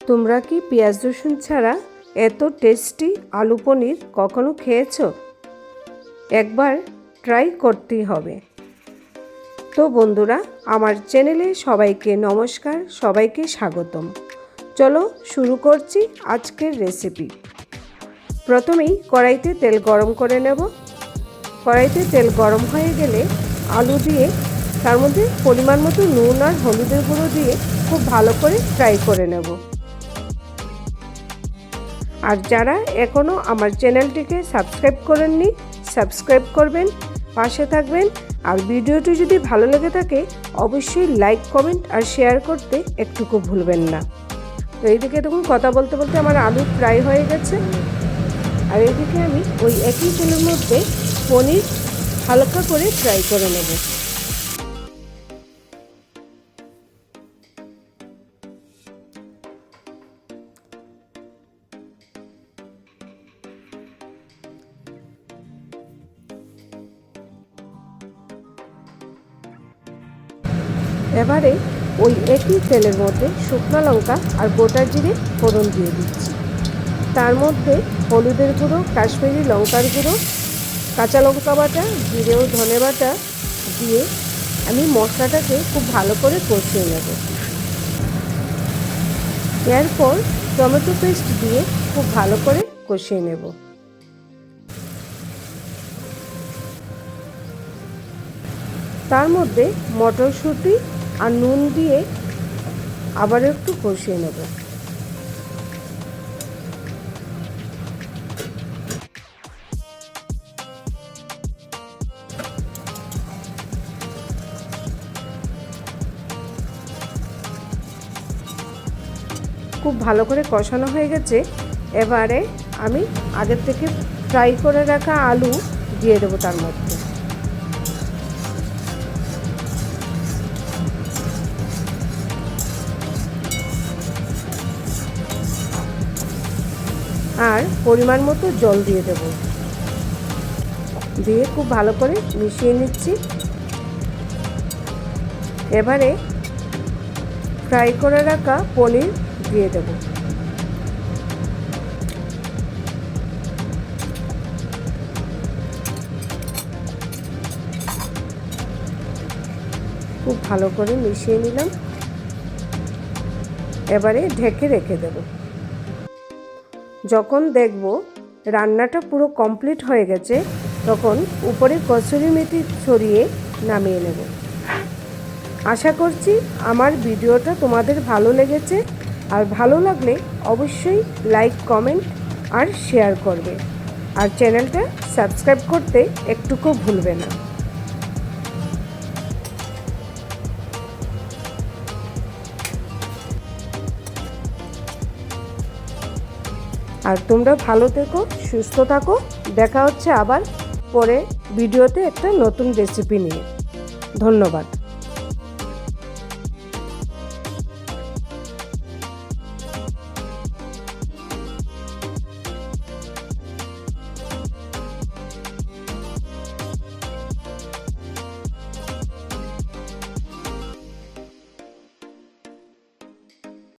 তোমরা কি পেঁয়াজ রসুন ছাড়া এত টেস্টি আলু পনির কখনো খেয়েছো? একবার ট্রাই করতেই হবে। তো বন্ধুরা, আমার চ্যানেলে সবাইকে নমস্কার, সবাইকে স্বাগতম। চলো শুরু করছি আজকের রেসিপি। প্রথমেই কড়াইতে তেল গরম করে নেব। কড়াইতে তেল গরম হয়ে গেলে আলু দিয়ে তার মধ্যে পরিমাণ মতো নুন আর হলুদের গুঁড়ো দিয়ে খুব ভালো করে ফ্রাই করে নেব। আর যারা এখনও আমার চ্যানেলটিকে সাবস্ক্রাইব করেননি, সাবস্ক্রাইব করবেন, পাশে থাকবেন। আর ভিডিওটি যদি ভালো লেগে থাকে অবশ্যই লাইক, কমেন্ট আর শেয়ার করতে একটুকু ভুলবেন না। তো এইদিকে দেখুন কথা বলতে বলতে আমার আলু ফ্রাই হয়ে গেছে। আর এইদিকে আমি ওই একই তেলের মধ্যে পনির হালকা করে ফ্রাই করে নেব। এবারে ওই একই তেলের মধ্যে শুকনো লঙ্কা আর গোটা জিরে ফোড়ন দিয়ে দিচ্ছি। তার মধ্যে হলুদের গুঁড়ো, কাশ্মীরি লঙ্কার গুঁড়ো, কাঁচা লঙ্কা বাটা, জিরে ও ধনে বাটা দিয়ে আমি মশলাটাকে খুব ভালো করে কষিয়ে নেব। এরপর টমেটো পেস্ট দিয়ে খুব ভালো করে কষিয়ে নেব। তার মধ্যে মটরশুঁটি আর নুন দিয়ে আবার একটু কষিয়ে নেব। খুব ভালো করে কষানো হয়ে গেছে। এবারে আমি আগের থেকে ফ্রাই করে রাখা আলু দিয়ে দেবো তার মধ্যে। আর পরিমাণ মতো জল দিয়ে দেব। দিয়ে খুব ভালো করে মিশিয়ে নিচ্ছি। এবারে ফ্রাই করে রাখা পনির দিয়ে দেব। খুব ভালো করে মিশিয়ে নিলাম। এবারে ঢেকে রেখে দেব। যখন দেখব রান্নাটা পুরো কমপ্লিট হয়ে গেছে তখন উপরে কসুরি মেথি ছড়িয়ে নামিয়ে নেব। আশা করছি আমার ভিডিওটা তোমাদের ভালো লেগেছে। আর ভালো লাগলে অবশ্যই লাইক, কমেন্ট আর শেয়ার করবে। আর চ্যানেলটা সাবস্ক্রাইব করতে একটুকু ভুলবে না। আর তোমরা ভালো থেকো, সুস্থ থাকো। দেখা হচ্ছে আবার পরে ভিডিওতে একটা নতুন রেসিপি নিয়ে। ধন্যবাদ।